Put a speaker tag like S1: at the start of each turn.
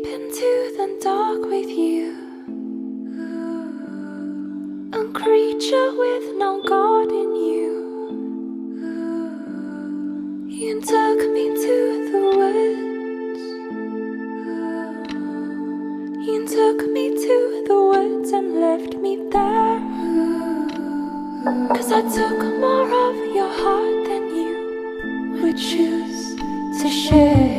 S1: deep into the dark with you. A creature with no God in you. You took me to the woods. You took me to the woods and left me there. 'Cause I took more of your heart than you would choose to share.